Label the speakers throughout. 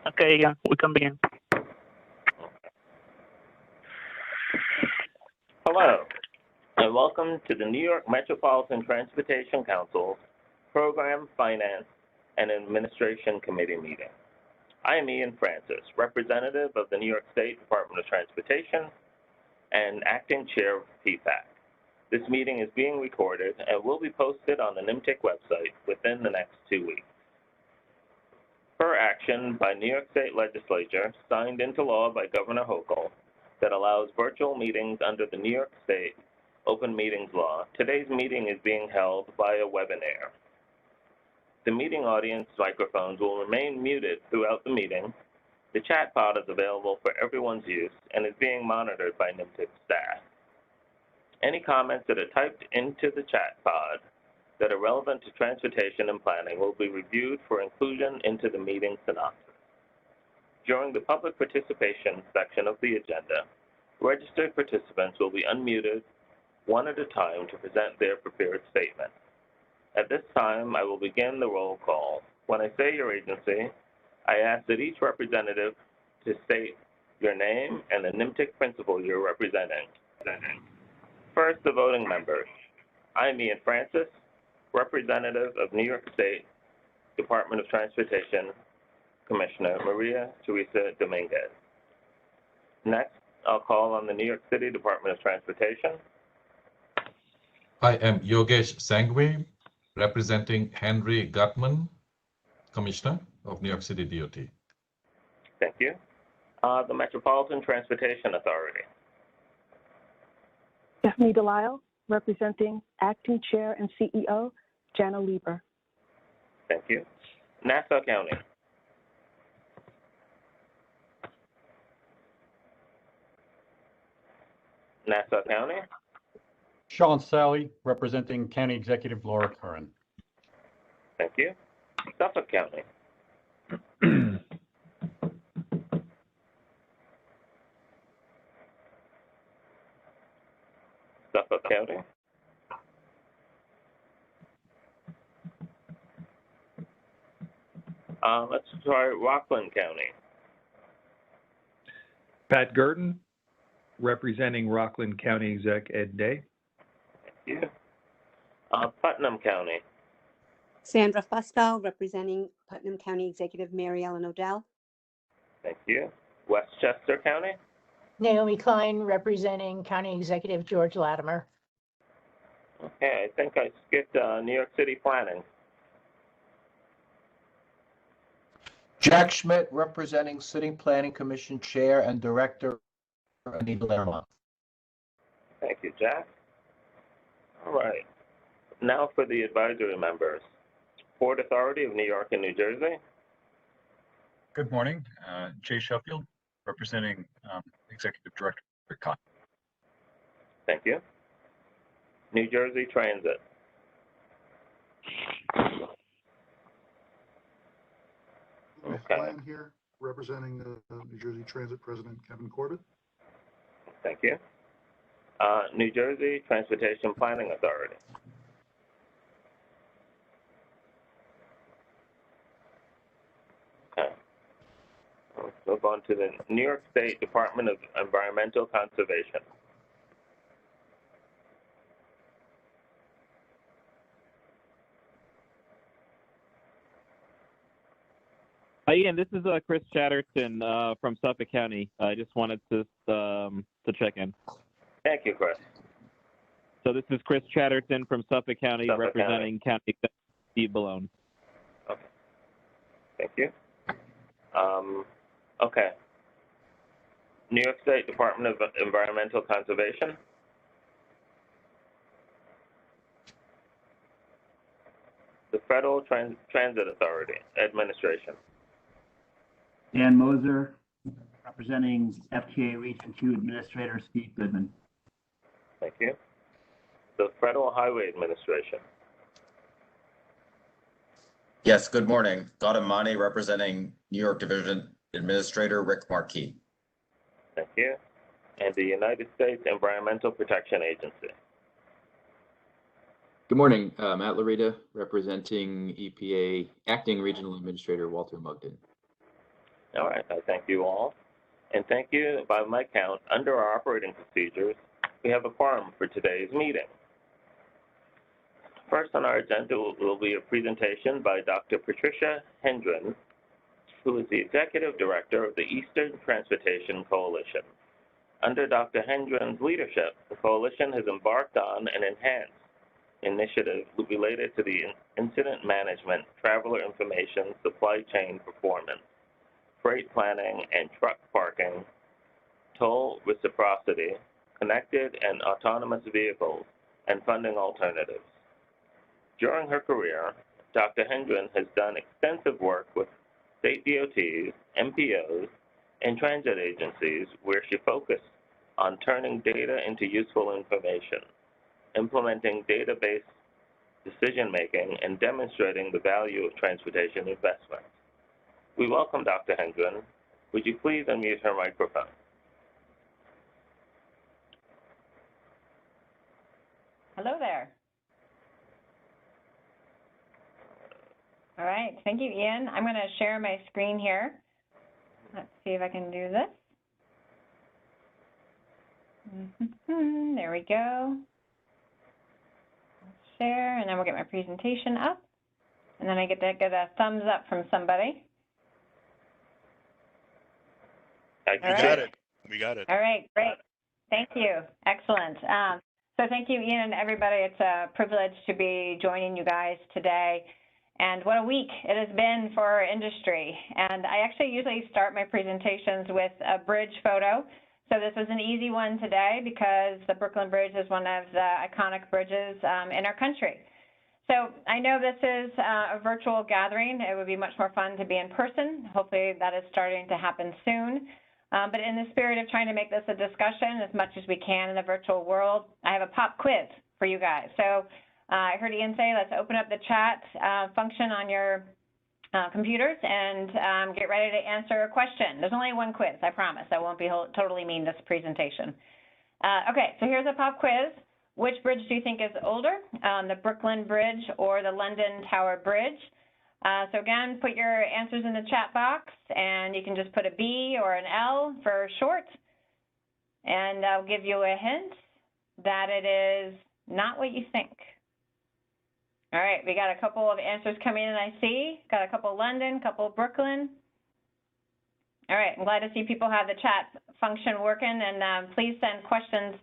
Speaker 1: Okay, yeah, we can begin.
Speaker 2: Hello, and welcome to the New York Metropolitan Transportation Council Program, Finance, and Administration Committee meeting. I am Ian Francis, representative of the New York State Department of Transportation and acting chair of PFAC. This meeting is being recorded and will be posted on the NYMTC website within the next 2 weeks. Per action by New York State Legislature, signed into law by Governor Hochul, that allows virtual meetings under the New York State Open Meetings Law, today's meeting is being held via webinar. The meeting audience microphones will remain muted throughout the meeting. The chat pod is available for everyone's use and is being monitored by NYMTC staff. Any comments that are typed into the chat pod that are relevant to transportation and planning will be reviewed for inclusion into the meeting synopsis. During the public participation section of the agenda, registered participants will be unmuted one at a time to present their prepared statement. At this time, I will begin the roll call. When I say your agency, I ask that each representative to state your name and the NYMTC principal you're representing. First, the voting members. I'm Ian Francis, representative of New York State Department of Transportation Commissioner Maria Teresa Dominguez. Next, I'll call on the New York City Department of Transportation.
Speaker 3: I am Yogesh Sangwe, representing Henry Gutman, Commissioner of New York City DOT.
Speaker 2: Thank you. The Metropolitan Transportation Authority.
Speaker 4: Stephanie Delisle, representing Acting Chair and CEO, Jana Lieber.
Speaker 2: Thank you. Nassau County. Nassau County.
Speaker 5: Sean Sally, representing County Executive Laura Curran.
Speaker 2: Thank you. Suffolk County. Suffolk County. Let's try Rockland County.
Speaker 6: Pat Gurton, representing Rockland County Exec Ed Day.
Speaker 2: Thank you. Putnam County.
Speaker 7: Sandra Fusco, representing Putnam County Executive Mary Ellen O'Dell.
Speaker 2: Thank you. Westchester County.
Speaker 8: Naomi Klein, representing County Executive George Latimer.
Speaker 2: Okay, I think I skipped New York City Planning.
Speaker 9: Jack Schmidt, representing City Planning Commission Chair and Director, Anita Lerma.
Speaker 2: Thank you, Jack. All right. Now for the advisory members. Port Authority of New York and New Jersey.
Speaker 10: Good morning. Jay Sheffield, representing Executive Director Rick Cotton.
Speaker 2: Thank you. New Jersey Transit.
Speaker 11: Okay. I'm here representing New Jersey Transit President Kevin Corbett.
Speaker 2: Thank you. New Jersey Transportation Planning Authority. Okay. Let's move on to the New York State Department of Environmental Conservation.
Speaker 12: Ian, this is Chris Chatterton from Suffolk County. I just wanted to check in.
Speaker 2: Thank you, Chris.
Speaker 12: So this is Chris Chatterton from Suffolk County, representing County Executive Steve Ballone.
Speaker 2: Okay. Thank you. Okay. New York State Department of Environmental Conservation. The Federal Transit Authority Administration.
Speaker 13: Dan Moser, representing FTA Region 2 Administrator Steve Goodman.
Speaker 2: Thank you. The Federal Highway Administration.
Speaker 14: Yes, good morning. Gautam Mani, representing New York Division Administrator Rick Markey.
Speaker 2: Thank you. And the United States Environmental Protection Agency.
Speaker 15: Good morning. Matt Larita, representing EPA Acting Regional Administrator Walter Mugden.
Speaker 2: All right, I thank you all. And thank you, by my count, under our operating procedures, we have a quorum for today's meeting. First on our agenda will be a presentation by Dr. Patricia Hendren, who is the Executive Director of the Eastern Transportation Coalition. Under Dr. Hendren's leadership, the coalition has embarked on and enhanced initiatives related to the incident management, traveler information, supply chain performance, freight planning and truck parking, toll reciprocity, connected and autonomous vehicles, and funding alternatives. During her career, Dr. Hendren has done extensive work with state DOTs, MPOs, and transit agencies where she focused on turning data into useful information, implementing data-based decision-making, and demonstrating the value of transportation investments. We welcome Dr. Hendren. Would you please unmute her microphone?
Speaker 1: Hello there. All right, thank you, Ian. I'm going to share my screen here. Let's see if I can do this. There we go. Share, and then we'll get my presentation up. And then I get to get a thumbs up from somebody.
Speaker 15: We got it. We got it.
Speaker 1: All right, great. Thank you. Excellent. So thank you, Ian, and everybody. It's a privilege to be joining you guys today. And what a week it has been for our industry. And I actually usually start my presentations with a bridge photo. So this was an easy one today because the Brooklyn Bridge is one of the iconic bridges in our country. So I know this is a virtual gathering. It would be much more fun to be in person. Hopefully that is starting to happen soon. But in the spirit of trying to make this a discussion as much as we can in the virtual world, I have a pop quiz for you guys. So I heard Ian say, let's open up the chat function on your computers and get ready to answer a question. There's only one quiz, I promise. I won't be totally mean this presentation. Okay, so here's a pop quiz. Which bridge do you think is older, the Brooklyn Bridge or the London Tower Bridge? So again, put your answers in the chat box, and you can just put a B or an L for short. And I'll give you a hint that it is not what you think. All right, we got a couple of answers coming in, I see. Got a couple London, couple Brooklyn. All right, I'm glad to see people have the chat function working, and please send questions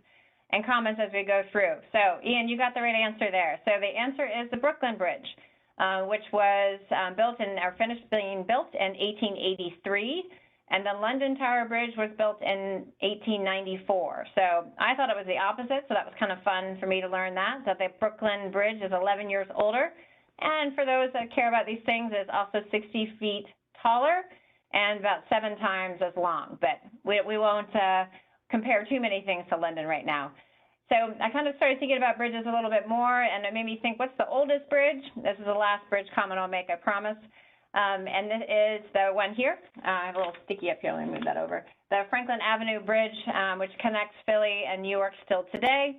Speaker 1: and comments as we go through. So, Ian, you got the right answer there. So the answer is the Brooklyn Bridge, which was built in, or finished being built in 1883. And the London Tower Bridge was built in 1894. So I thought it was the opposite, so that was kind of fun for me to learn that the Brooklyn Bridge is 11 years older. And for those that care about these things, it's also 60 feet taller and about 7 times as long. But we won't compare too many things to London right now. So I kind of started thinking about bridges a little bit more, and it made me think, what's the oldest bridge? This is the last bridge comment I'll make, I promise. And this is the one here. I have a little sticky up here. Let me move that over. The Franklin Avenue Bridge, which connects Philly and New York still today,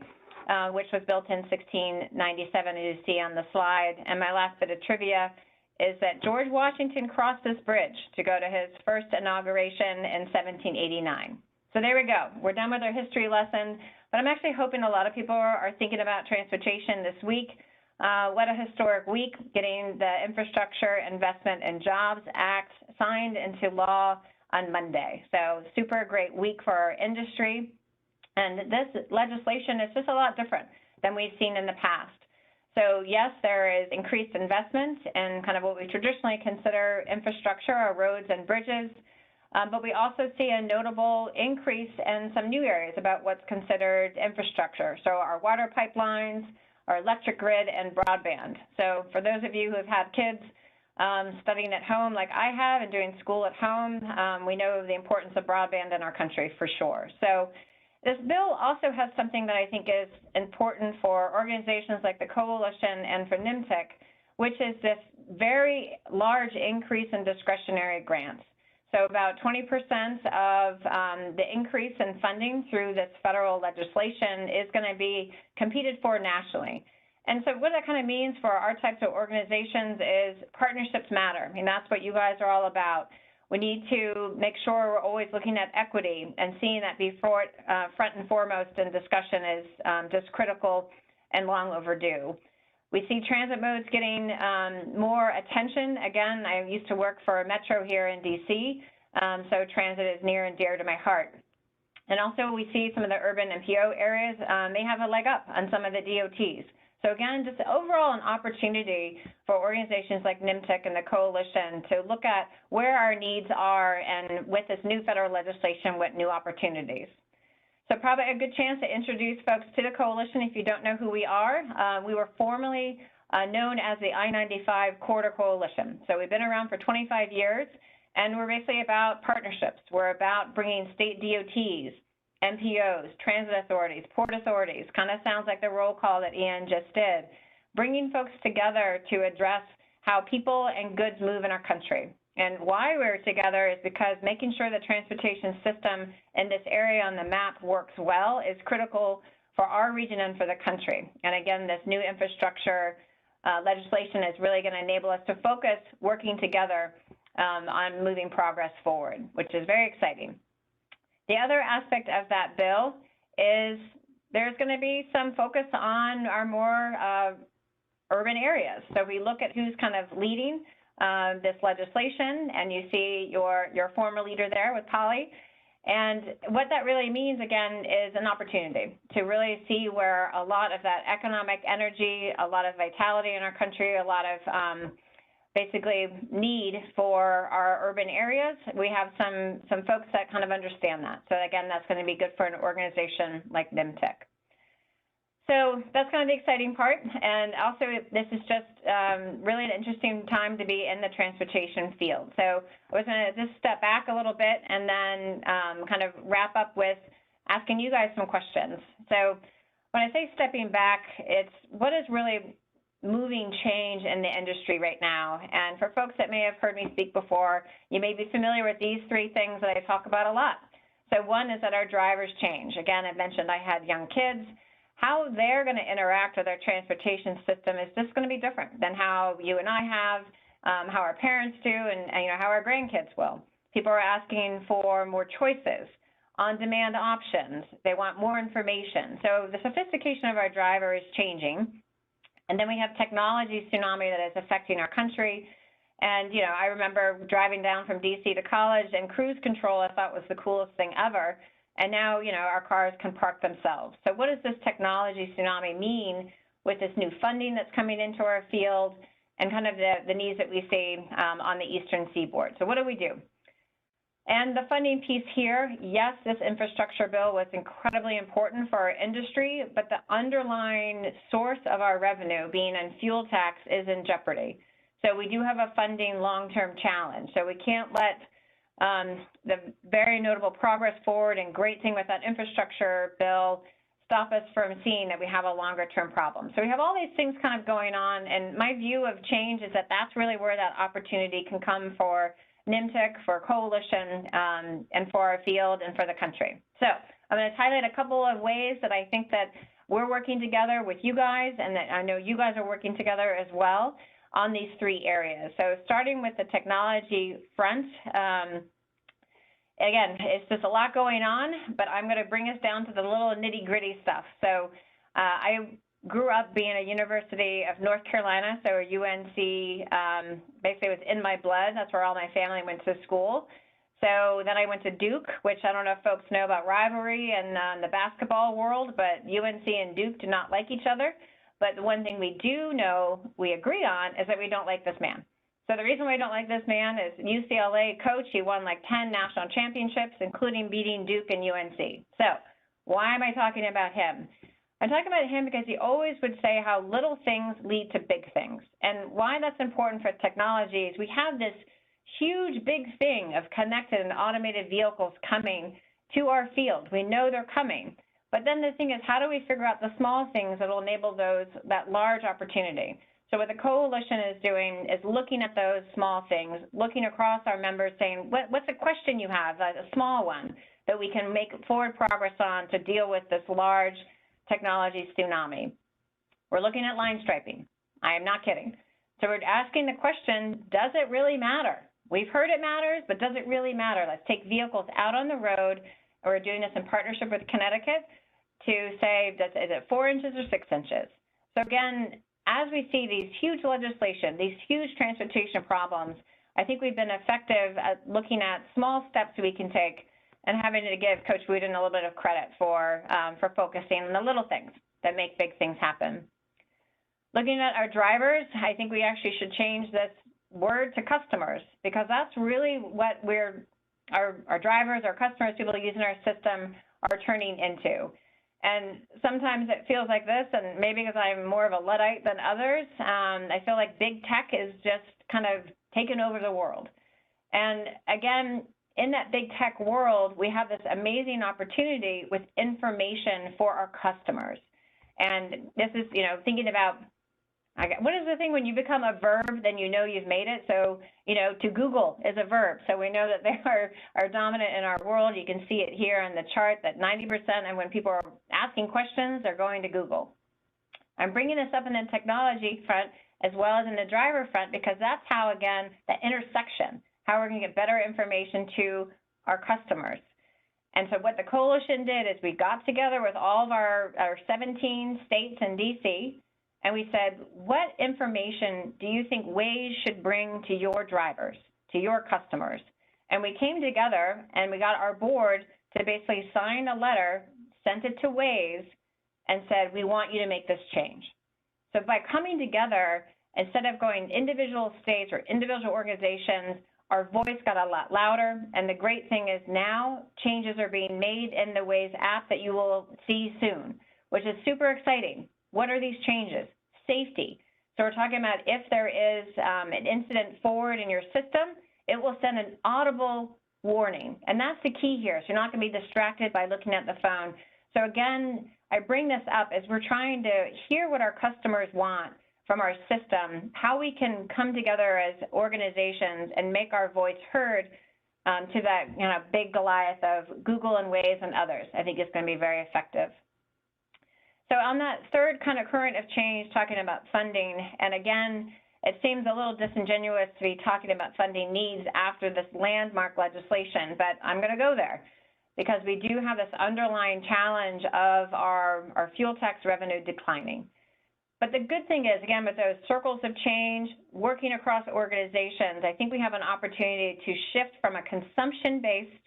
Speaker 1: which was built in 1697, as you see on the slide. And my last bit of trivia is that George Washington crossed this bridge to go to his first inauguration in 1789. So there we go. We're done with our history lesson. But I'm actually hoping a lot of people are thinking about transportation this week. What a historic week, getting the Infrastructure Investment and Jobs Act signed into law on Monday. So super great week for our industry. And this legislation is just a lot different than we've seen in the past. So yes, there is increased investment in kind of what we traditionally consider infrastructure, our roads and bridges. But we also see a notable increase in some new areas about what's considered infrastructure. So our water pipelines, our electric grid, and broadband. So for those of you who have had kids studying at home like I have and doing school at home, we know the importance of broadband in our country for sure. So this bill also has something that I think is important for organizations like the Coalition and for NYMTC, which is this very large increase in discretionary grants. So about 20% of the increase in funding through this federal legislation is going to be competed for nationally. And so what that kind of means for our types of organizations is partnerships matter. I mean, that's what you guys are all about. We need to make sure we're always looking at equity and seeing that before front and foremost in discussion is just critical and long overdue. We see transit modes getting more attention. Again, I used to work for a metro here in DC, so transit is near and dear to my heart. And also we see some of the urban MPO areas may have a leg up on some of the DOTs. So again, just overall an opportunity for organizations like NYMTC and the coalition to look at where our needs are, and with this new federal legislation, what new opportunities. So probably a good chance to introduce folks to the coalition if you don't know who we are. We were formerly known as the I-95 Corridor Coalition. So we've been around for 25 years, and we're basically about partnerships. We're about bringing state DOTs, MPOs, transit authorities, port authorities, kind of sounds like the roll call that Ian just did, bringing folks together to address how people and goods move in our country. And why we're together is because making sure the transportation system in this area on the map works well is critical for our region and for the country. And again, this new infrastructure legislation is really going to enable us to focus working together on moving progress forward, which is very exciting. The other aspect of that bill is there's going to be some focus on our more urban areas. So we look at who's kind of leading this legislation, and you see your former leader there with Polly. And what that really means, again, is an opportunity to really see where a lot of that economic energy, a lot of vitality in our country, a lot of basically need for our urban areas. We have some folks that kind of understand that. So again, that's going to be good for an organization like NYMTC. So that's kind of the exciting part. And also, this is just really an interesting time to be in the transportation field. So I was going to just step back a little bit and then kind of wrap up with asking you guys some questions. So when I say stepping back, it's what is really moving change in the industry right now. And for folks that may have heard me speak before, you may be familiar with these three things that I talk about a lot. So one is that our drivers change. Again, I mentioned I had young kids. How they're going to interact with our transportation system is just going to be different than how you and I have, how our parents do, and how our grandkids will. People are asking for more choices, on-demand options. They want more information. So the sophistication of our driver is changing. And then we have technology tsunami that is affecting our country. And, I remember driving down from DC to college, and cruise control I thought was the coolest thing ever. And now, our cars can park themselves. So what does this technology tsunami mean with this new funding that's coming into our field and kind of the needs that we see on the Eastern Seaboard? So what do we do? And the funding piece here, yes, this infrastructure bill was incredibly important for our industry, but the underlying source of our revenue, being in fuel tax, is in jeopardy. So we do have a funding long-term challenge. So we can't let the very notable progress forward and great thing with that infrastructure bill stop us from seeing that we have a longer-term problem. So we have all these things kind of going on, and my view of change is that that's really where that opportunity can come for NYMTC, for coalition, and for our field and for the country. So I'm going to highlight a couple of ways that I think that we're working together with you guys, and that I know you guys are working together as well on these three areas. So starting with the technology front, again, it's just a lot going on, but I'm going to bring us down to the little nitty-gritty stuff. So I grew up being a University of North Carolina, so a UNC, basically was in my blood. That's where all my family went to school. So then I went to Duke, which I don't know if folks know about rivalry in the basketball world, but UNC and Duke do not like each other. But the one thing we do know we agree on is that we don't like this man. So the reason we don't like this man is UCLA coach. He won like 10 national championships, including beating Duke and UNC. So why am I talking about him? I'm talking about him because he always would say how little things lead to big things. And why that's important for technology is we have this huge big thing of connected and automated vehicles coming to our field. We know they're coming. But then the thing is, how do we figure out the small things that will enable that large opportunity? So what the coalition is doing is looking at those small things, looking across our members, saying, what's a question you have, a small one, that we can make forward progress on to deal with this large technology tsunami. We're looking at line striping. I am not kidding. So we're asking the question, does it really matter? We've heard it matters, but does it really matter? Let's take vehicles out on the road. We're doing this in partnership with Connecticut to say, is it 4 inches or 6 inches? So again, as we see these huge legislation, these huge transportation problems, I think we've been effective at looking at small steps we can take and having to give Coach Wooten a little bit of credit for focusing on the little things that make big things happen. Looking at our drivers, I think we actually should change this word to customers, because that's really what our drivers, our customers, people using our system are turning into. And sometimes it feels like this, and maybe because I'm more of a Luddite than others, I feel like big tech is just kind of taken over the world. And again, in that big tech world, we have this amazing opportunity with information for our customers. And this is, thinking about, what is the thing when you become a verb, then you know you've made it? So, to Google is a verb. So we know that they are dominant in our world. You can see it here on the chart that 90%, and when people are asking questions, they're going to Google. I'm bringing this up in the technology front as well as in the driver front, because that's how, again, the intersection, how we're going to get better information to our customers. And so what the coalition did is we got together with all of our 17 states and DC, and we said, what information do you think Waze should bring to your drivers, to your customers? And we came together and we got our board to basically sign a letter, sent it to Waze, and said, we want you to make this change. So by coming together, instead of going individual states or individual organizations, our voice got a lot louder. And the great thing is now changes are being made in the Waze app that you will see soon, which is super exciting. What are these changes? Safety. So we're talking about if there is an incident forward in your system, it will send an audible warning. And that's the key here. So you're not going to be distracted by looking at the phone. So again, I bring this up as we're trying to hear what our customers want from our system, how we can come together as organizations and make our voice heard to that big Goliath of Google and Waze and others. I think it's going to be very effective. So on that third kind of current of change, talking about funding, and again, it seems a little disingenuous to be talking about funding needs after this landmark legislation, but I'm going to go there because we do have this underlying challenge of our fuel tax revenue declining. But the good thing is, again, with those circles of change, working across organizations, I think we have an opportunity to shift from a consumption-based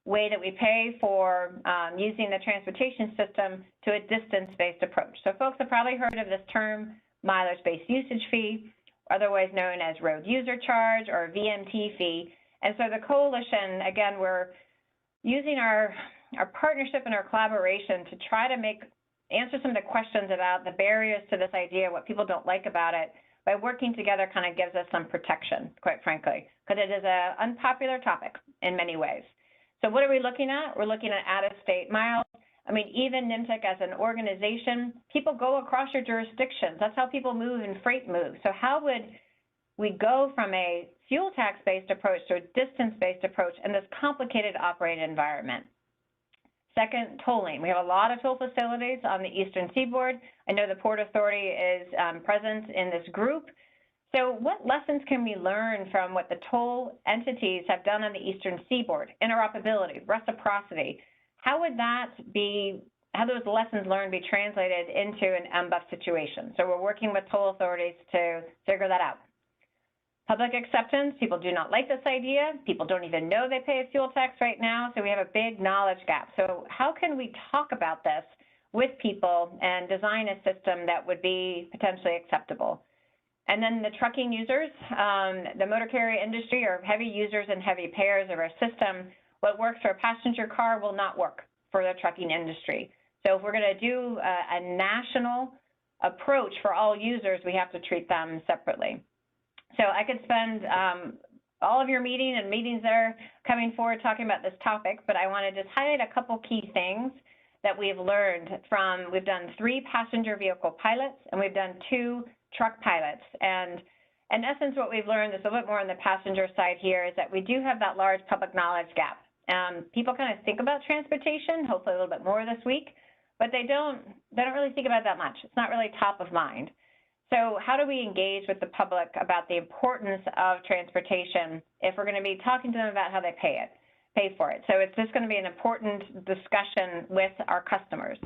Speaker 1: way that we pay for using the transportation system to a distance-based approach. So folks have probably heard of this term, mileage-based usage fee, otherwise known as road user charge or VMT fee. And so the coalition, again, we're using our partnership and our collaboration to try to answer some of the questions about the barriers to this idea, what people don't like about it. By working together kind of gives us some protection, quite frankly, because it is an unpopular topic in many ways. So what are we looking at? We're looking at out-of-state miles. I mean, even NYMTC as an organization, people go across your jurisdictions. That's how people move and freight move. So how would we go from a fuel tax-based approach to a distance-based approach in this complicated operating environment? Second, tolling. We have a lot of toll facilities on the Eastern Seaboard. I know the Port Authority is present in this group. So what lessons can we learn from what the toll entities have done on the Eastern Seaboard? Interoperability, reciprocity. How would those lessons learned be translated into an MBUF situation? So we're working with toll authorities to figure that out. Public acceptance, people do not like this idea. People don't even know they pay a fuel tax right now, so we have a big knowledge gap. So how can we talk about this with people and design a system that would be potentially acceptable? And then the trucking users, the motor carrier industry are heavy users and heavy payers of our system. What works for a passenger car will not work for the trucking industry. So if we're going to do a national approach for all users, we have to treat them separately. So I could spend all of your meetings there coming forward talking about this topic, but I want to just highlight a couple key things that we've learned from, we've done 3 passenger vehicle pilots and we've done 2 truck pilots. And in essence, what we've learned is a little bit more on the passenger side here is that we do have that large public knowledge gap. People kind of think about transportation, hopefully a little bit more this week, but they don't really think about it that much. It's not really top of mind. So how do we engage with the public about the importance of transportation if we're going to be talking to them about how they pay for it? So it's just going to be an important discussion with our customers.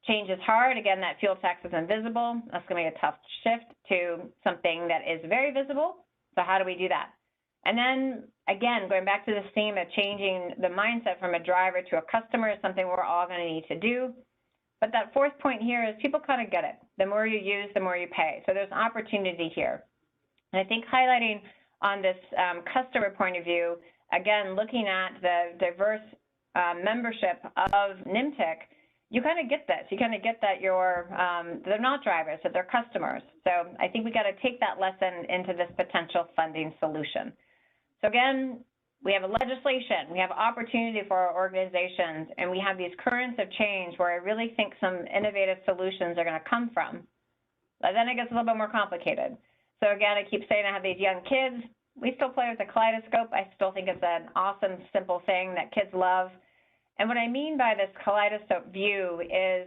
Speaker 1: Change is hard. Again, that fuel tax is invisible. That's going to be a tough shift to something that is very visible. So how do we do that? And then, again, going back to this theme of changing the mindset from a driver to a customer is something we're all going to need to do. But that fourth point here is people kind of get it. The more you use, the more you pay. So there's opportunity here. And I think highlighting on this customer point of view, again, looking at the diverse membership of NYMTC, you kind of get this. You kind of get that they're not drivers, that they're customers. So I think we got to take that lesson into this potential funding solution. So again, we have a legislation, we have opportunity for our organizations, and we have these currents of change where I really think some innovative solutions are going to come from. But then it gets a little bit more complicated. So again, I keep saying I have these young kids. We still play with the kaleidoscope. I still think it's an awesome, simple thing that kids love. And what I mean by this kaleidoscope view is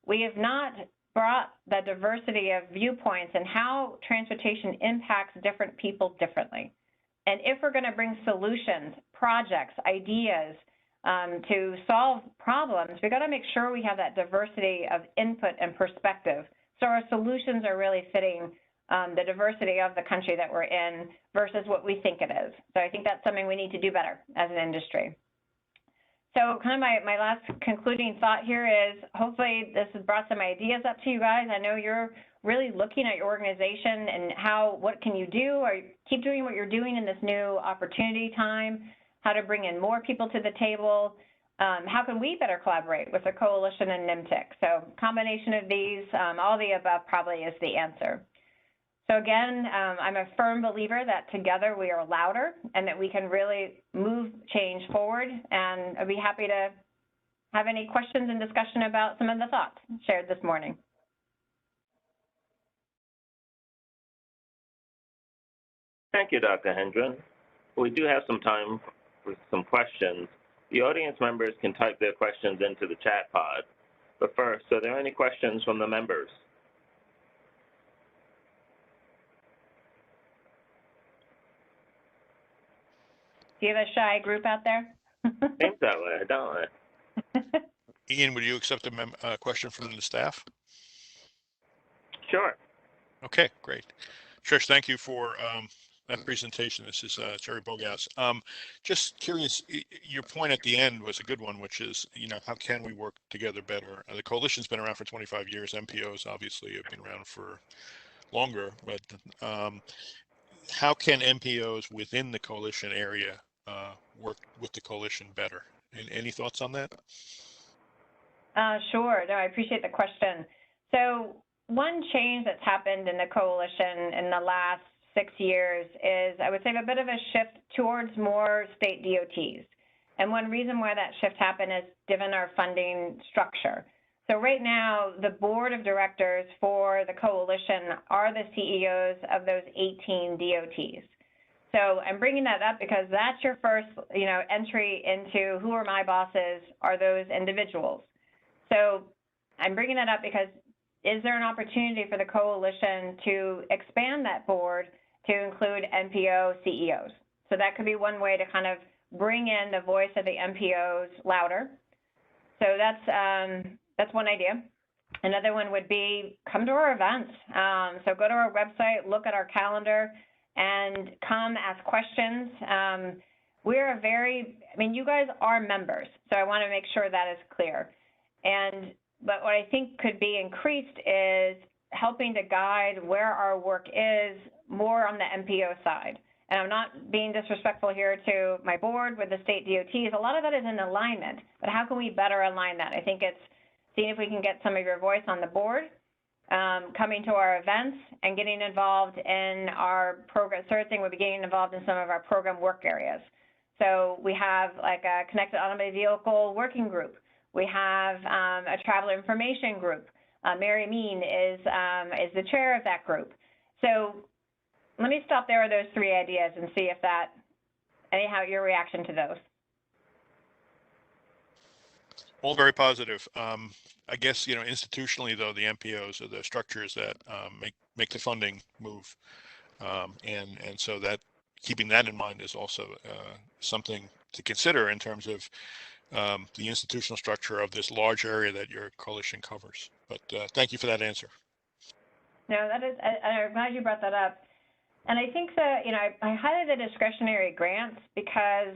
Speaker 1: we have not brought the diversity of viewpoints and how transportation impacts different people differently. And if we're going to bring solutions, projects, ideas to solve problems, we've got to make sure we have that diversity of input and perspective. So our solutions are really fitting the diversity of the country that we're in versus what we think it is. So I think that's something we need to do better as an industry. So kind of my last concluding thought here is hopefully this has brought some ideas up to you guys. I know you're really looking at your organization and what can you do, or keep doing what you're doing in this new opportunity time, how to bring in more people to the table, how can we better collaborate with the coalition and NYMTC. So combination of these, all the above probably is the answer. So again, I'm a firm believer that together we are louder and that we can really move change forward, and I'd be happy to have any questions and discussion about some of the thoughts shared this morning.
Speaker 2: Thank you, Dr. Hendren. We do have some time for some questions. The audience members can type their questions into the chat pod. But first, are there any questions from the members?
Speaker 1: Do you have a shy group out there?
Speaker 2: Seems that way, don't I?
Speaker 15: Ian, would you accept a question from the staff?
Speaker 2: Sure.
Speaker 15: Okay, great. Trish, thank you for that presentation. This is Jerry Bogas. Just curious, your point at the end was a good one, which is, how can we work together better? The coalition's been around for 25 years. MPOs obviously have been around for longer, but how can MPOs within the coalition area work with the coalition better? Any thoughts on that?
Speaker 1: Sure. No, I appreciate the question. So one change that's happened in the coalition in the last 6 years is, I would say, a bit of a shift towards more state DOTs. And one reason why that shift happened is given our funding structure. So right now, the board of directors for the coalition are the CEOs of those 18 DOTs. So I'm bringing that up because that's your first, entry into who are my bosses, are those individuals. So I'm bringing that up because is there an opportunity for the coalition to expand that board to include MPO CEOs? So that could be one way to kind of bring in the voice of the MPOs louder. So that's one idea. Another one would be come to our events. So go to our website, look at our calendar, and come ask questions. We're you guys are members, so I want to make sure that is clear. But what I think could be increased is helping to guide where our work is more on the MPO side. And I'm not being disrespectful here to my board with the state DOTs. A lot of that is in alignment, but how can we better align that? I think it's seeing if we can get some of your voice on the board, coming to our events and getting involved in our program. Third thing would be getting involved in some of our program work areas. So we have like a connected automobile vehicle working group. We have a traveler information group. Mary Mean is the chair of that group. So let me stop there with those three ideas and see if anyhow, your reaction to those.
Speaker 15: all very positive. I guess, institutionally though, the MPOs are the structures that make the funding move. And so that keeping that in mind is also something to consider in terms of the institutional structure of this large area that your coalition covers. But thank you for that answer.
Speaker 1: No, that is, I'm glad you brought that up. And I think that, I highlighted the discretionary grants because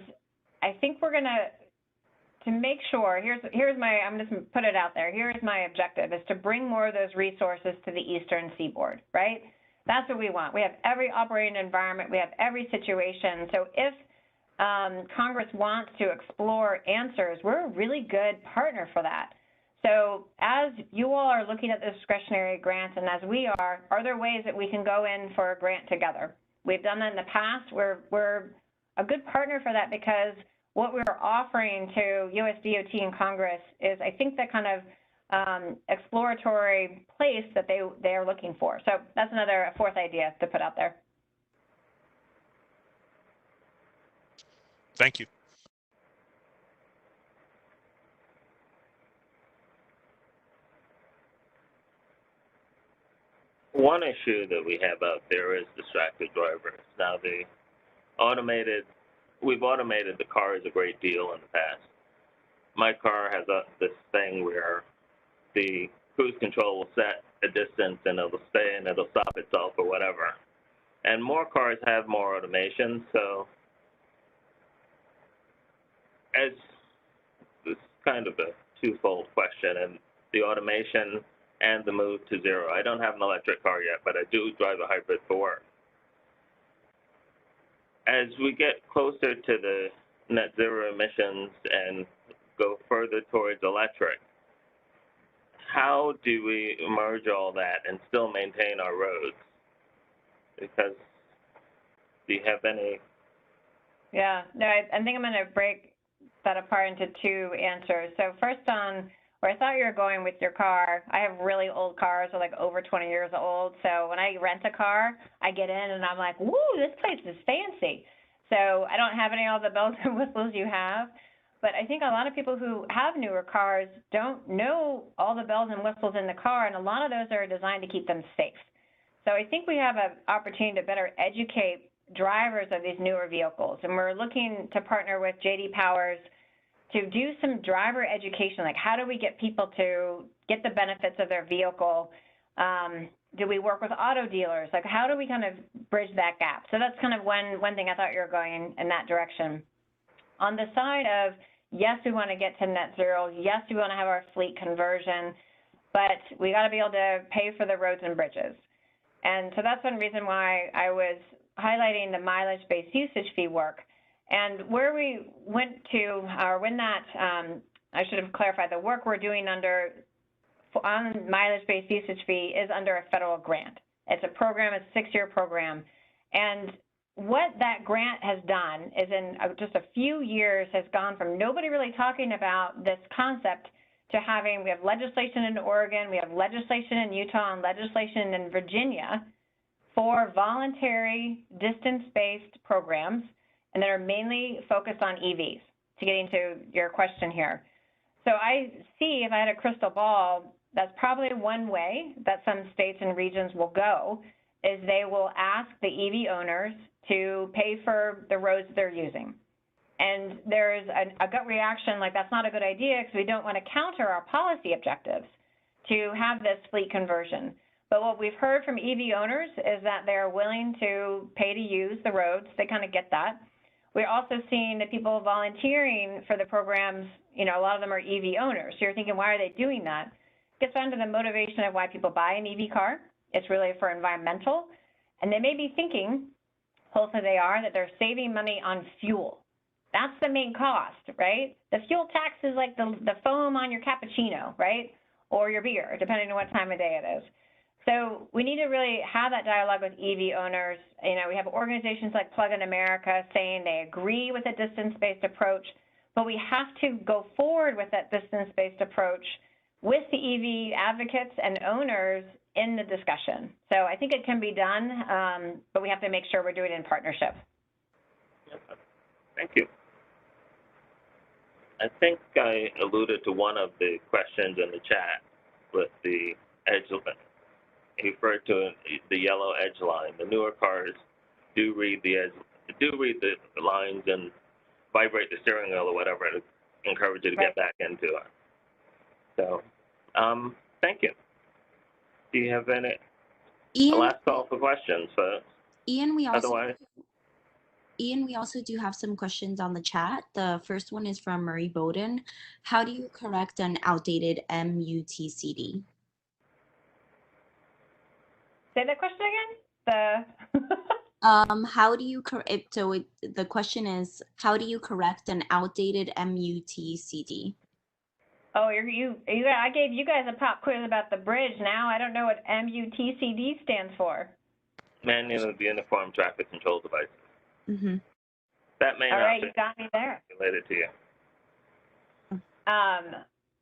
Speaker 1: I think we're going to make sure, here's my, I'm just going to put it out there, here's my objective, is to bring more of those resources to the Eastern Seaboard, right? That's what we want. We have every operating environment, we have every situation. So if Congress wants to explore answers, we're a really good partner for that. So as you all are looking at the discretionary grants, and as we are there ways that we can go in for a grant together? We've done that in the past. We're a good partner for that because what we're offering to USDOT and Congress is, I think, the kind of exploratory place that they are looking for. So that's a fourth idea to put out there.
Speaker 15: Thank you.
Speaker 2: One issue that we have out there is distracted drivers. Now, we've automated the cars a great deal in the past. My car has this thing where the cruise control will set a distance and it'll stay and it'll stop itself or whatever. And more cars have more automation, so as this is kind of a twofold question, and the automation and the move to zero. I don't have an electric car yet, but I do drive a hybrid for work. As we get closer to the net zero emissions and go further towards electric, how do we merge all that and still maintain our roads? Because do you have any?
Speaker 1: Yeah, no, I think I'm going to break that apart into two answers. So first on where I thought you were going with your car, I have really old cars, they're like over 20 years old. So when I rent a car, I get in and I'm like, woo, this place is fancy. So I don't have any of the bells and whistles you have. But I think a lot of people who have newer cars don't know all the bells and whistles in the car, and a lot of those are designed to keep them safe. So I think we have an opportunity to better educate drivers of these newer vehicles. And we're looking to partner with J.D. Powers to do some driver education, like how do we get people to get the benefits of their vehicle? Do we work with auto dealers? Like how do we kind of bridge that gap? So that's kind of one thing I thought you were going in that direction. On the side of, yes, we want to get to net zero. Yes, we want to have our fleet conversion, but we got to be able to pay for the roads and bridges. And so that's one reason why I was highlighting the mileage-based usage fee work. And where we went to, or when that, I should have clarified, the work we're doing on mileage-based usage fee is under a federal grant. It's a program, it's a 6-year program. And what that grant has done is in just a few years has gone from nobody really talking about this concept to having, we have legislation in Oregon, we have legislation in Utah, and legislation in Virginia for voluntary distance-based programs, and that are mainly focused on EVs, to get into your question here. So I see, if I had a crystal ball, that's probably one way that some states and regions will go, is they will ask the EV owners to pay for the roads they're using. And there's a gut reaction, like that's not a good idea because we don't want to counter our policy objectives to have this fleet conversion. But what we've heard from EV owners is that they're willing to pay to use the roads. They kind of get that. We're also seeing that people volunteering for the programs, a lot of them are EV owners. So you're thinking, why are they doing that? It gets down to the motivation of why people buy an EV car. It's really for environmental. And they may be thinking, hopefully they are, that they're saving money on fuel. That's the main cost, right? The fuel tax is like the foam on your cappuccino, right? Or your beer, depending on what time of day it is. So we need to really have that dialogue with EV owners. We have organizations like Plug in America saying they agree with a distance-based approach, but we have to go forward with that distance-based approach with the EV advocates and owners in the discussion. So I think it can be done, but we have to make sure we're doing it in partnership.
Speaker 2: Thank you. I think I alluded to one of the questions in the chat with the edge line. He referred to the yellow edge line. The newer cars do read the lines and vibrate the steering wheel or whatever to encourage you to get back into it. So, thank you. Do you have any last call for questions, folks?
Speaker 16: Ian, we also
Speaker 2: Otherwise,
Speaker 16: Ian, we also do have some questions on the chat. The first one is from Murray Bowden. How do you correct an outdated MUTCD?
Speaker 1: Say that question again?
Speaker 16: How do you the question is, how do you correct an outdated MUTCD?
Speaker 1: Oh, I gave you guys a pop quiz about the bridge. Now I don't know what MUTCD stands for.
Speaker 2: Manual of Uniform Traffic Control Devices.
Speaker 16: Mm-hmm.
Speaker 2: That may
Speaker 1: All
Speaker 2: not
Speaker 1: right,
Speaker 2: be
Speaker 1: you got me there.
Speaker 2: related to you.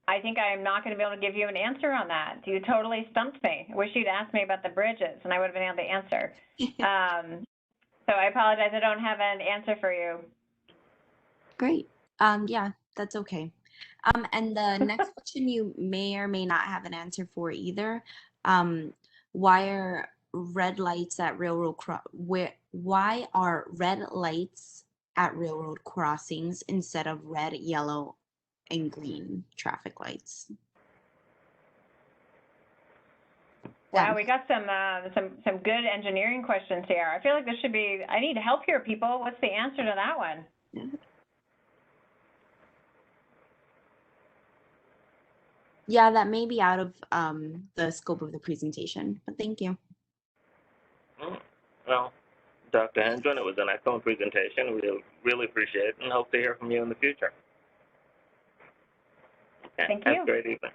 Speaker 1: I think I'm not going to be able to give you an answer on that. You totally stumped me. I wish you'd asked me about the bridges, and I would have been able to answer. So I apologize. I don't have an answer for you.
Speaker 16: Great. Yeah, that's okay. And the next question you may or may not have an answer for either. Why are red lights at why are red lights at railroad crossings instead of red, yellow, and green traffic lights?
Speaker 1: Wow, we got some good engineering questions here. I feel like I need help here, people. What's the answer to that one?
Speaker 16: Yeah, that may be out of the scope of the presentation, but thank you.
Speaker 2: Well, Dr. Hendren, it was an excellent presentation. We really appreciate it and hope to hear from you in the future. Okay,
Speaker 1: thank you.
Speaker 2: Have a great evening.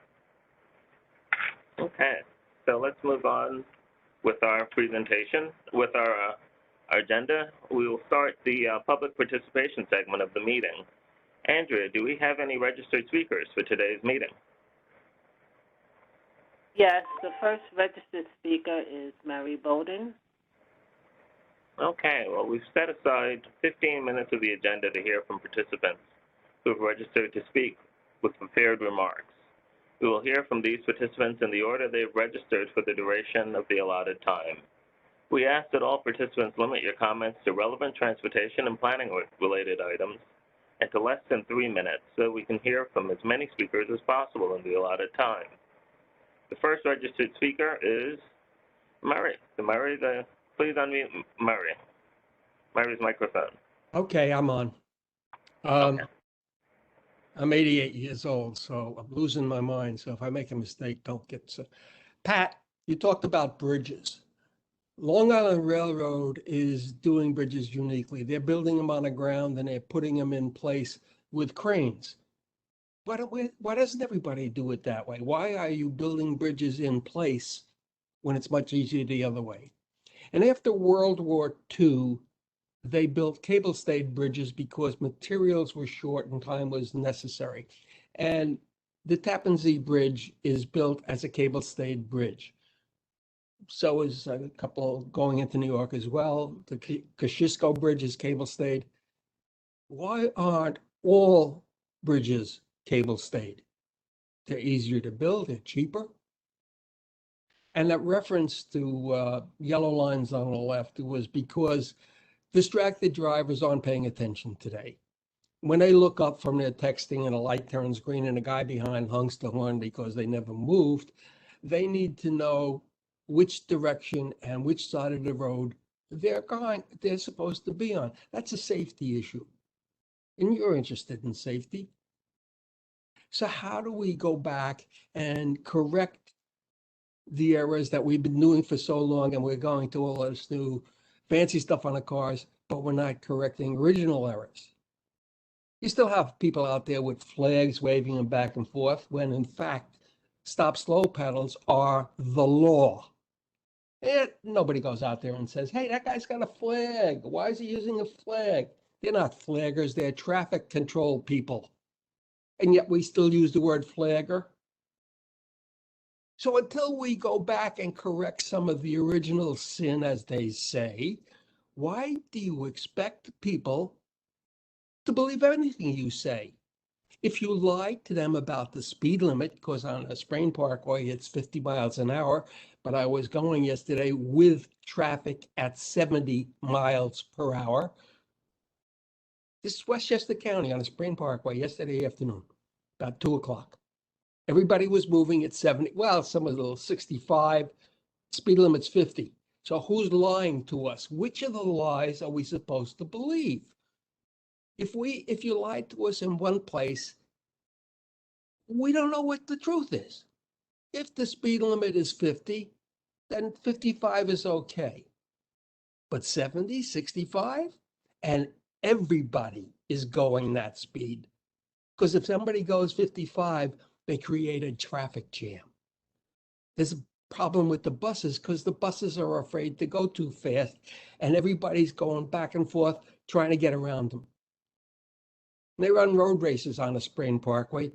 Speaker 2: Okay, so let's move on with our presentation. With our agenda, we will start the public participation segment of the meeting. Andrea, do we have any registered speakers for today's meeting?
Speaker 17: Yes, the first registered speaker is Mary Bowden.
Speaker 2: Okay, well, we've set aside 15 minutes of the agenda to hear from participants who have registered to speak with prepared remarks. We will hear from these participants in the order they've registered for the duration of the allotted time. We ask that all participants limit your comments to relevant transportation and planning-related items and to less than 3 minutes so we can hear from as many speakers as possible in the allotted time. The first registered speaker is Murray. So Murray, please unmute Murray. Murray's microphone.
Speaker 18: Okay, I'm on.
Speaker 2: Okay.
Speaker 18: I'm 88 years old, so I'm losing my mind. So if I make a mistake, don't get so. Pat, you talked about bridges. Long Island Railroad is doing bridges uniquely. They're building them on the ground and they're putting them in place with cranes. Why doesn't everybody do it that way? Why are you building bridges in place when it's much easier the other way? And after World War II, they built cable-stayed bridges because materials were short and time was necessary. And the Tappan Zee Bridge is built as a cable-stayed bridge. So is a couple going into New York as well. The Kosciuszko Bridge is cable-stayed. Why aren't all bridges cable-stayed? They're easier to build, they're cheaper. And that reference to yellow lines on the left was because distracted drivers aren't paying attention today. When they look up from their texting and a light turns green and a guy behind honks the horn because they never moved, they need to know which direction and which side of the road they're supposed to be on. That's a safety issue. And you're interested in safety. So how do we go back and correct the errors that we've been doing for so long, and we're going to all this new fancy stuff on the cars, but we're not correcting original errors? You still have people out there with flags waving them back and forth when in fact, stop slow pedals are the law. And nobody goes out there and says, hey, that guy's got a flag. Why is he using a flag? They're not flaggers, they're traffic control people. And yet we still use the word flagger. So until we go back and correct some of the original sin, as they say, why do you expect people to believe anything you say? If you lie to them about the speed limit, because on a Sprain Parkway, it's 50 miles an hour, but I was going yesterday with traffic at 70 miles per hour. This is Westchester County on a Sprain Parkway yesterday afternoon, about 2 o'clock. Everybody was moving at 70. Well, some was a little 65. Speed limit's 50. So who's lying to us? Which of the lies are we supposed to believe? If you lied to us in one place, we don't know what the truth is. If the speed limit is 50, then 55 is okay. But 70, 65, and everybody is going that speed. Because if somebody goes 55, they create a traffic jam. There's a problem with the buses because the buses are afraid to go too fast, and everybody's going back and forth trying to get around them. They run road races on a Sprain Parkway,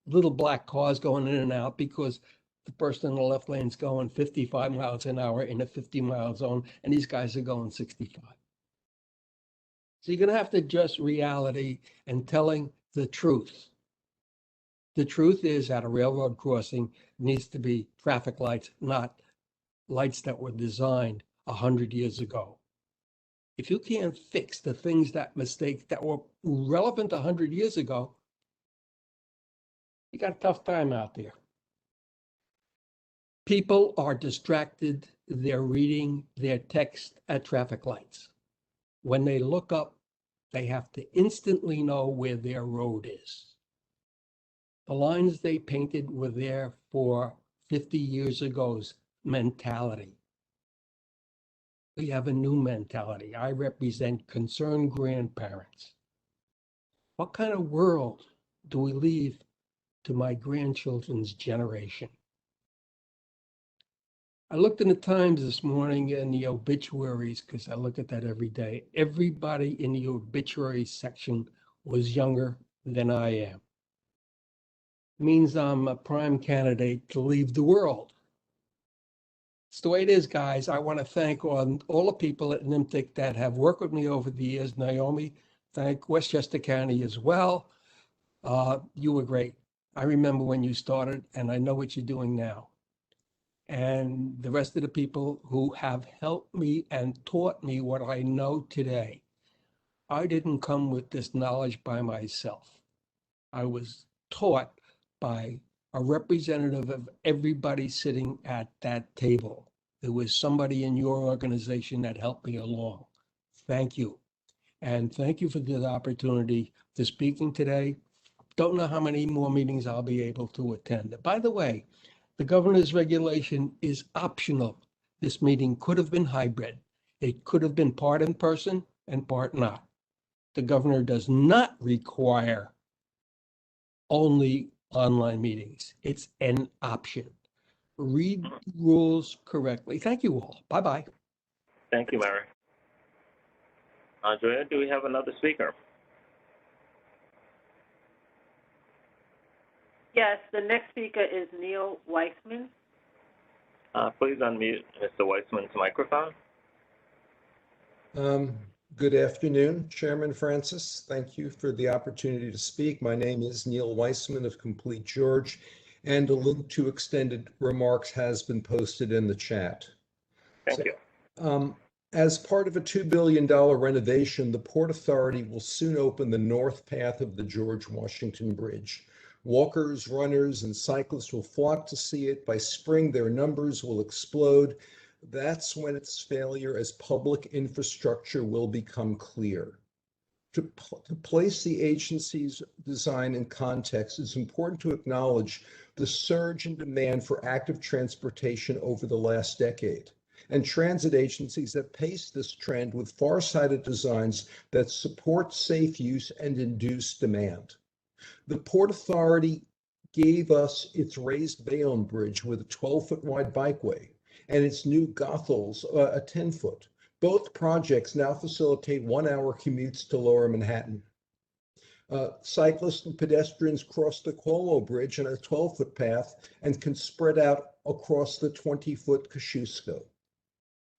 Speaker 18: little black cars going in and out because the person in the left lane's going 55 miles an hour in a 50-mile zone, and these guys are going 65. So you're going to have to adjust reality and telling the truth. The truth is, at a railroad crossing, needs to be traffic lights, not lights that were designed 100 years ago. If you can't fix the things that were relevant 100 years ago, you got a tough time out there. People are distracted. They're reading their text at traffic lights. When they look up, they have to instantly know where their road is. The lines they painted were there for 50 years ago's mentality. We have a new mentality. I represent concerned grandparents. What kind of world do we leave to my grandchildren's generation? I looked in the Times this morning in the obituaries because I look at that every day. Everybody in the obituary section was younger than I am. Means I'm a prime candidate to leave the world. It's the way it is, guys. I want to thank all the people at NYMTC that have worked with me over the years. Naomi, thank Westchester County as well. You were great. I remember when you started, and I know what you're doing now. And the rest of the people who have helped me and taught me what I know today. I didn't come with this knowledge by myself. I was taught by a representative of everybody sitting at that table. There was somebody in your organization that helped me along. Thank you. And thank you for the opportunity to speaking today. Don't know how many more meetings I'll be able to attend. By the way, the governor's regulation is optional. This meeting could have been hybrid. It could have been part in person and part not. The governor does not require only online meetings. It's an option. Read rules correctly. Thank you all. Bye-bye.
Speaker 2: Thank you, Mary. Andrea, do we have another speaker?
Speaker 17: Yes, the next speaker is Neil Weissman.
Speaker 2: Please unmute Mr. Weissman's microphone.
Speaker 19: Good afternoon, Chairman Francis. Thank you for the opportunity to speak. My name is Neil Weissman of Complete George, and a link to extended remarks has been posted in the chat.
Speaker 2: Thank you.
Speaker 19: As part of a $2 billion renovation, the Port Authority will soon open the north path of the George Washington Bridge. Walkers, runners, and cyclists will flock to see it. By spring, their numbers will explode. That's when its failure as public infrastructure will become clear. To place the agency's design in context, it's important to acknowledge the surge in demand for active transportation over the last decade, and transit agencies have paced this trend with far-sighted designs that support safe use and induce demand. The Port Authority gave us its raised Bayonne Bridge with a 12-foot wide bikeway, and its new Goethals, a 10-foot. Both projects now facilitate 1-hour commutes to Lower Manhattan. Cyclists and pedestrians cross the Cuomo Bridge on a 12-foot path and can spread out across the 20-foot Kosciuszko.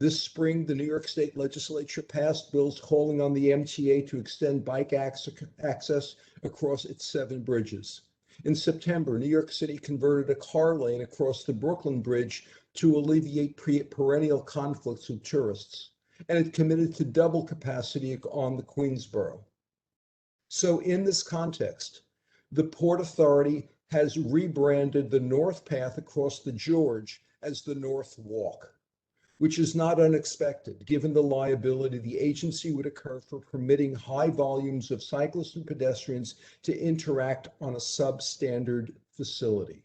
Speaker 19: This spring, the New York State Legislature passed bills calling on the MTA to extend bike access across its 7 bridges. In September, New York City converted a car lane across the Brooklyn Bridge to alleviate perennial conflicts with tourists, and it committed to double capacity on the Queensboro. So in this context, the Port Authority has rebranded the North Path across the George as the North Walk, which is not unexpected given the liability the agency would incur for permitting high volumes of cyclists and pedestrians to interact on a substandard facility.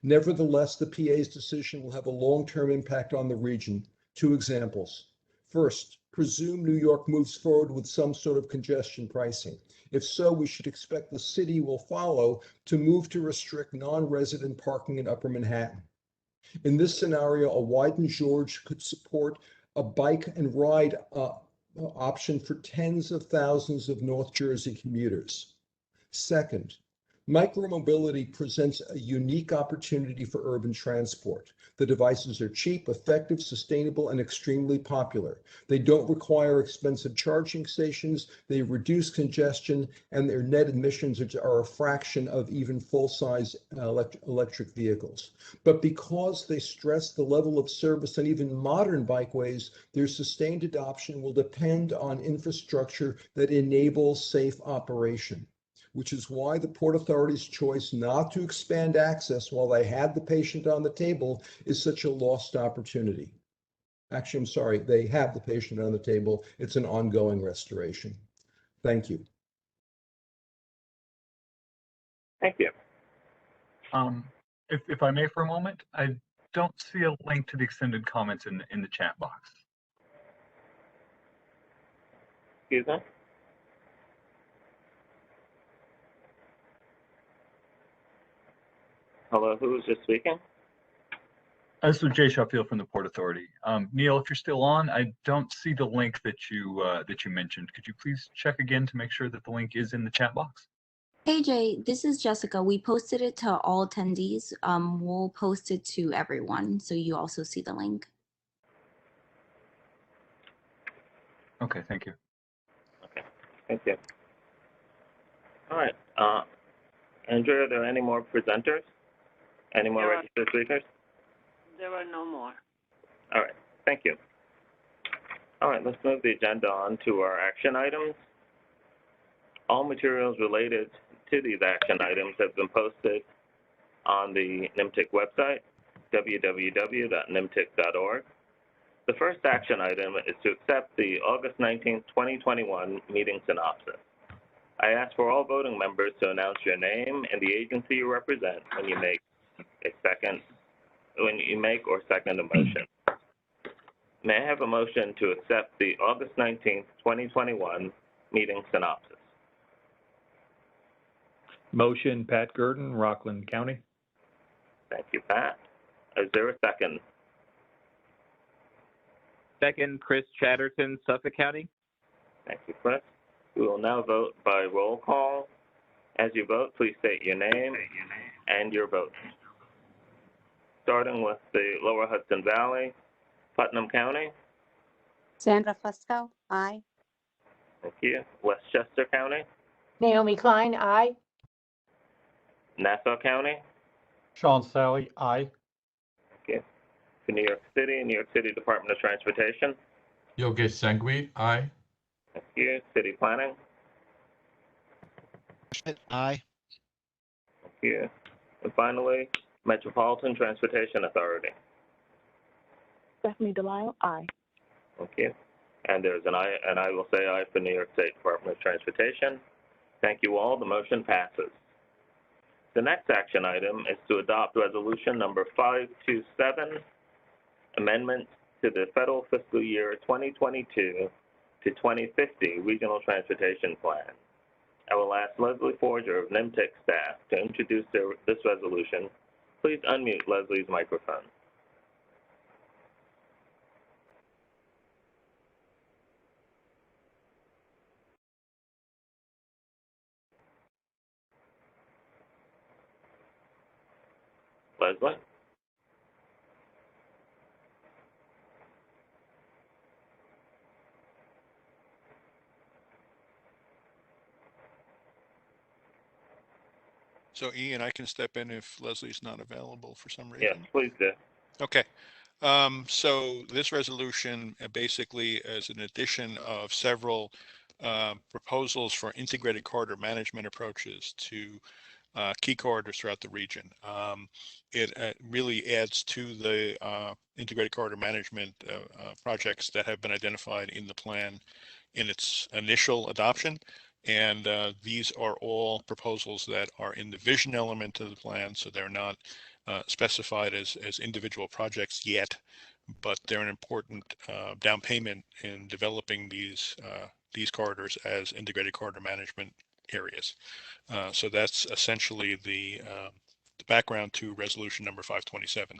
Speaker 19: Nevertheless, the PA's decision will have a long-term impact on the region. 2 examples. First, presume New York moves forward with some sort of congestion pricing. If so, we should expect the city will follow to move to restrict non-resident parking in Upper Manhattan. In this scenario, a widened George could support a bike and ride option for tens of thousands of North Jersey commuters. Second, micromobility presents a unique opportunity for urban transport. The devices are cheap, effective, sustainable, and extremely popular. They don't require expensive charging stations, they reduce congestion, and their net emissions are a fraction of even full-size electric vehicles. But because they stress the level of service on even modern bikeways, their sustained adoption will depend on infrastructure that enables safe operation, which is why the Port Authority's choice not to expand access while they had the patient on the table is such a lost opportunity. Actually, I'm sorry, they have the patient on the table. It's an ongoing restoration. Thank you.
Speaker 2: Thank you.
Speaker 10: If I may for a moment, I don't see a link to the extended comments in the chat box.
Speaker 2: Excuse me? Hello, who is just speaking?
Speaker 10: This is Jay Sheffield from the Port Authority. Neil, if you're still on, I don't see the link that you mentioned. Could you please check again to make sure that the link is in the chat box?
Speaker 16: Hey Jay, this is Jessica. We posted it to all attendees. We'll post it to everyone so you also see the link.
Speaker 10: Okay, thank you.
Speaker 2: Okay, thank you. All right, Andrew, are there any more presenters? Any more registered speakers?
Speaker 17: There are no more.
Speaker 2: All right, thank you. All right, let's move the agenda on to our action items. All materials related to these action items have been posted on the NYMTC website, www.nymtic.org. The first action item is to accept the August 19, 2021 meeting synopsis. I ask for all voting members to announce your name and the agency you represent when you make or second a motion. May I have a motion to accept the August 19, 2021 meeting synopsis?
Speaker 6: Motion, Pat Gurdon, Rockland County.
Speaker 2: Thank you, Pat. Is there a second?
Speaker 12: Second, Chris Chatterton, Suffolk County.
Speaker 2: Thank you, Chris. We will now vote by roll call. As you vote, please state your name and your vote. Starting with the Lower Hudson Valley, Putnam County.
Speaker 7: Sandra Fusco, aye.
Speaker 2: Thank you. Westchester County.
Speaker 8: Naomi Klein, aye.
Speaker 2: Nassau County.
Speaker 5: Sean Sally, aye.
Speaker 2: Thank you. For New York City Department of Transportation.
Speaker 3: Yogesh Sanghvi, aye.
Speaker 2: Thank you. City Planning.
Speaker 20: Aye.
Speaker 2: Thank you. And finally, Metropolitan Transportation Authority.
Speaker 4: Stephanie Delisle, aye.
Speaker 2: Thank you. And there's an aye, and I will say aye for New York State Department of Transportation. Thank you all. The motion passes. The next action item is to adopt resolution number 527, amendment to the federal fiscal year 2022 to 2050 Regional Transportation Plan. I will ask Leslie Forger of NYMTC staff to introduce this resolution. Please unmute Leslie's microphone. Leslie?
Speaker 15: So Ian, I can step in if Leslie's not available for some
Speaker 2: Yes,
Speaker 15: reason.
Speaker 2: please do.
Speaker 15: Okay. So this resolution basically is an addition of several proposals for integrated corridor management approaches to key corridors throughout the region. It really adds to the integrated corridor management projects that have been identified in the plan in its initial adoption. And these are all proposals that are in the vision element of the plan, so they're not specified as individual projects yet, but they're an important down payment in developing these corridors as integrated corridor management areas. So that's essentially the background to resolution number 527.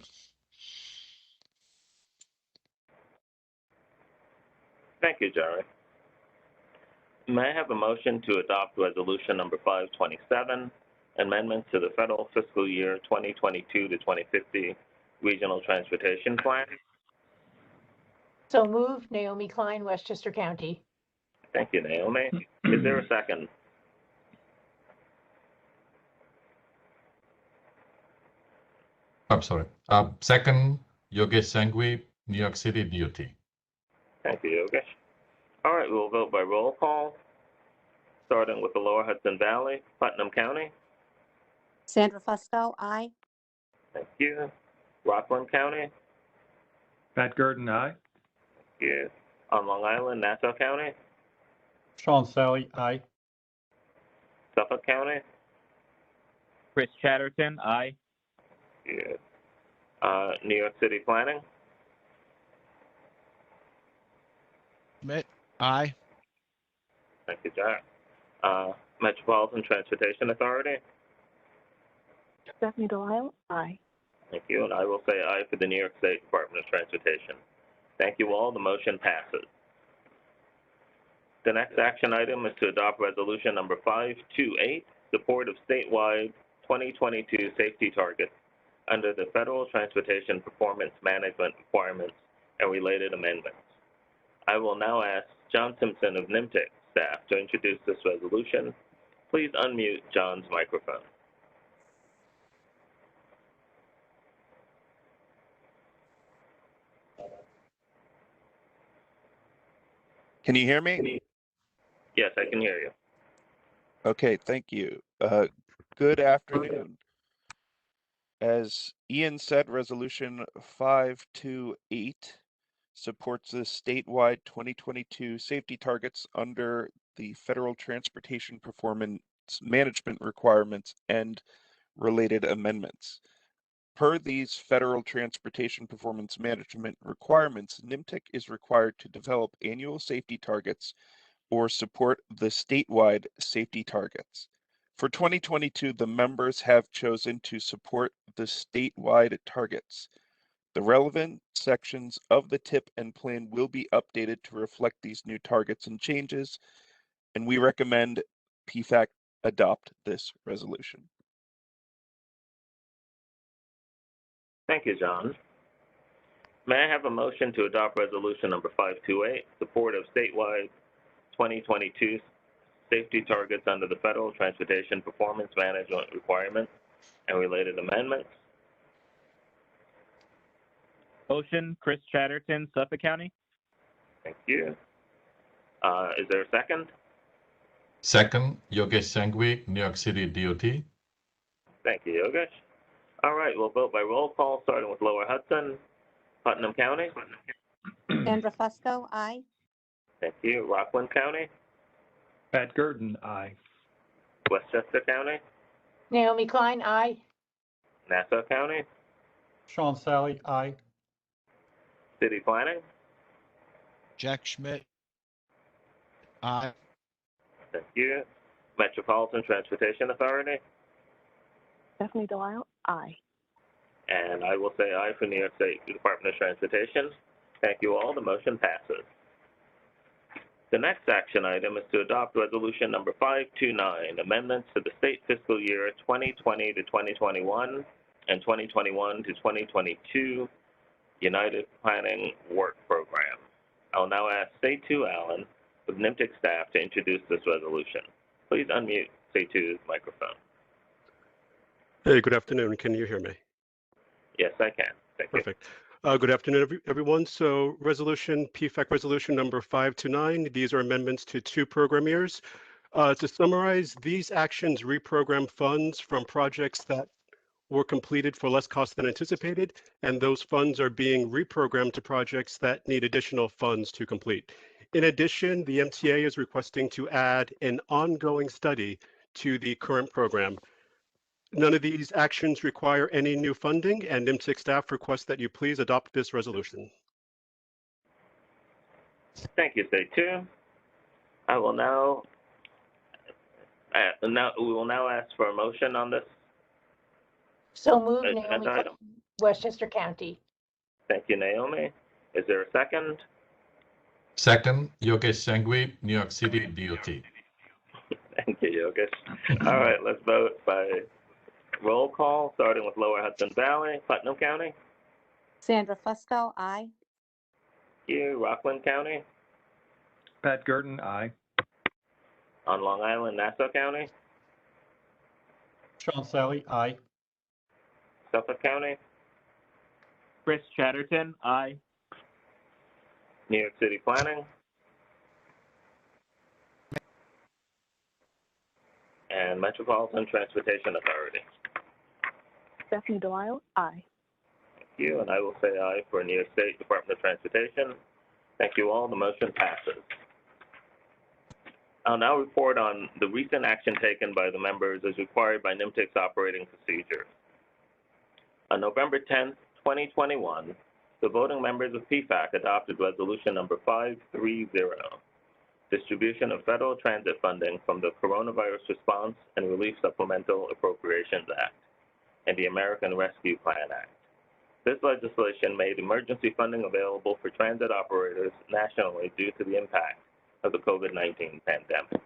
Speaker 2: Thank you, Jerry. May I have a motion to adopt resolution number 527, amendments to the federal fiscal year 2022 to 2050 regional transportation plan?
Speaker 8: So moved, Naomi Klein, Westchester County.
Speaker 2: Thank you, Naomi. Is there a second?
Speaker 3: I'm sorry. Second, Yogesh Sanghvi, New York City DOT.
Speaker 2: Thank you, Yogesh. All right, we'll vote by roll call, starting with the Lower Hudson Valley, Putnam County.
Speaker 7: Sandra Fusco, aye.
Speaker 2: Thank you. Rockland County.
Speaker 6: Pat Gurdon, aye.
Speaker 2: Thank you. On Long Island, Nassau County.
Speaker 5: Sean Sally, aye.
Speaker 2: Suffolk County.
Speaker 12: Chris Chatterton, aye.
Speaker 2: Good. New York City Planning.
Speaker 20: Schmidt, aye.
Speaker 2: Thank you, Jack. Metropolitan Transportation Authority.
Speaker 4: Stephanie Delisle, aye.
Speaker 2: Thank you, and I will say aye for the New York State Department of Transportation. Thank you all. The motion passes. The next action item is to adopt resolution number 528, support of statewide 2022 safety targets under the Federal Transportation Performance Management Requirements and related amendments. I will now ask John Simpson of NYMTC staff to introduce this resolution. Please unmute John's microphone.
Speaker 21: Can you hear me?
Speaker 2: Yes, I can hear you.
Speaker 21: Okay, thank you. Good afternoon. As Ian said, Resolution 528 supports the statewide 2022 safety targets under the Federal Transportation Performance Management Requirements and related amendments. Per these Federal Transportation Performance Management Requirements, NYMTC is required to develop annual safety targets or support the statewide safety targets. For 2022, the members have chosen to support the statewide targets. The relevant sections of the TIP and plan will be updated to reflect these new targets and changes, and we recommend PFAC adopt this resolution.
Speaker 2: Thank you, John. May I have a motion to adopt resolution number 528, support of statewide 2022 safety targets under the Federal Transportation Performance Management Requirements and related amendments?
Speaker 12: Motion, Chris Chatterton, Suffolk County.
Speaker 2: Thank you. Is there a second?
Speaker 3: Second, Yogesh Sanghvi, New York City DOT.
Speaker 2: Thank you, Yogesh. All right, we'll vote by roll call, starting with Lower Hudson, Putnam County.
Speaker 7: Sandra Fusco, aye.
Speaker 2: Thank you. Rockland County.
Speaker 6: Pat Gurdon, aye.
Speaker 2: Westchester County.
Speaker 8: Naomi Klein, aye.
Speaker 2: Nassau County.
Speaker 5: Sean Sally, aye.
Speaker 2: City Planning.
Speaker 20: Jack Schmidt, aye.
Speaker 2: Thank you. Metropolitan Transportation Authority.
Speaker 4: Stephanie Delisle, aye.
Speaker 2: And I will say aye for New York State Department of Transportation. Thank you all. The motion passes. The next action item is to adopt resolution number 529, amendments to the state fiscal year 2020 to 2021 and 2021 to 2022 United Planning Work Program. I will now ask Seitu Allen of NYMTC staff to introduce this resolution. Please unmute Seitu's microphone.
Speaker 9: Hey, good afternoon. Can you hear me?
Speaker 2: Yes, I can. Thank you.
Speaker 9: Perfect. Good afternoon, everyone. So PFAC resolution number 529, these are amendments to 2 program years. To summarize, these actions reprogram funds from projects that were completed for less cost than anticipated, and those funds are being reprogrammed to projects that need additional funds to complete. In addition, the MTA is requesting to add an ongoing study to the current program. None of these actions require any new funding, and NYMTC staff requests that you please adopt this resolution.
Speaker 2: Thank you, Seitu. I will now, we will now ask for a motion on this
Speaker 8: So moved,
Speaker 2: agenda
Speaker 8: Naomi,
Speaker 2: item.
Speaker 8: Westchester County.
Speaker 2: Thank you, Naomi. Is there a second?
Speaker 3: Second, Yogesh Sanghvi, New York City DOT.
Speaker 2: Thank you, Yogesh. All right, let's vote by roll call, starting with Lower Hudson Valley, Putnam County.
Speaker 7: Sandra Fusco, aye.
Speaker 2: Thank you. Rockland County.
Speaker 6: Pat Gurton, aye.
Speaker 2: On Long Island, Nassau County.
Speaker 5: Sean Sally, aye.
Speaker 2: Suffolk County.
Speaker 12: Chris Chatterton, aye.
Speaker 2: New York City Planning. And Metropolitan Transportation Authority.
Speaker 4: Stephanie Delisle, aye.
Speaker 2: Thank you, and I will say aye for New York State Department of Transportation. Thank you all. The motion passes. I'll now report on the recent action taken by the members as required by NYMTC's operating procedures. On November 10th, 2021, the voting members of PFAC adopted resolution number 530, distribution of federal transit funding from the Coronavirus Response and Relief Supplemental Appropriations Act and the American Rescue Plan Act. This legislation made emergency funding available for transit operators nationally due to the impact of the COVID-19 pandemic.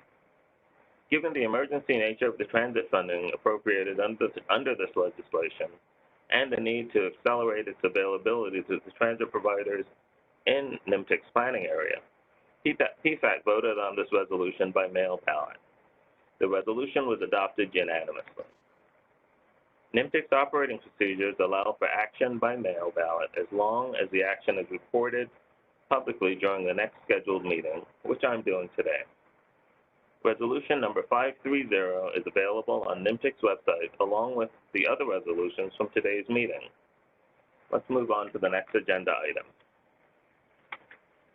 Speaker 2: Given the emergency nature of the transit funding appropriated under this legislation and the need to accelerate its availability to the transit providers in NYMTC's planning area, PFAC voted on this resolution by mail ballot. The resolution was adopted unanimously. NYMTC's operating procedures allow for action by mail ballot as long as the action is reported publicly during the next scheduled meeting, which I'm doing today. Resolution number 530 is available on NYMTC's website along with the other resolutions from today's meeting. Let's move on to the next agenda item.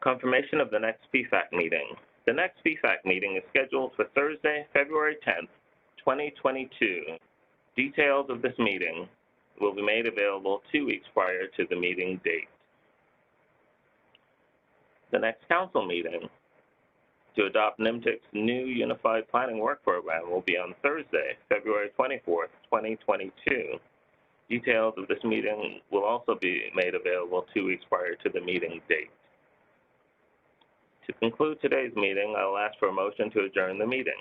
Speaker 2: Confirmation of the next PFAC meeting. The next PFAC meeting is scheduled for Thursday, February 10th, 2022. Details of this meeting will be made available 2 weeks prior to the meeting date. The next council meeting to adopt NYMTC's new Unified Planning Work Program will be on Thursday, February 24th, 2022. Details of this meeting will also be made available 2 weeks prior to the meeting date. To conclude today's meeting, I will ask for a motion to adjourn the meeting.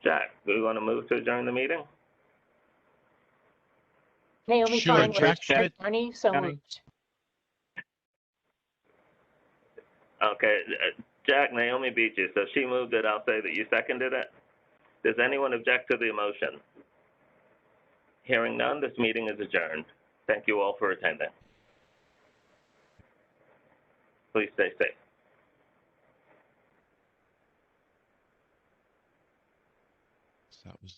Speaker 2: Jack, do you want to move to adjourn the meeting?
Speaker 8: Naomi
Speaker 20: Sure,
Speaker 8: Klein,
Speaker 20: Jack
Speaker 8: Westchester
Speaker 20: Schmidt.
Speaker 8: County, so
Speaker 20: County.
Speaker 8: moved.
Speaker 2: Okay, Jack, Naomi beat you, so she moved it. I'll say that you seconded it. Does anyone object to the motion? Hearing none, this meeting is adjourned. Thank you all for attending. Please stay safe.
Speaker 20: That was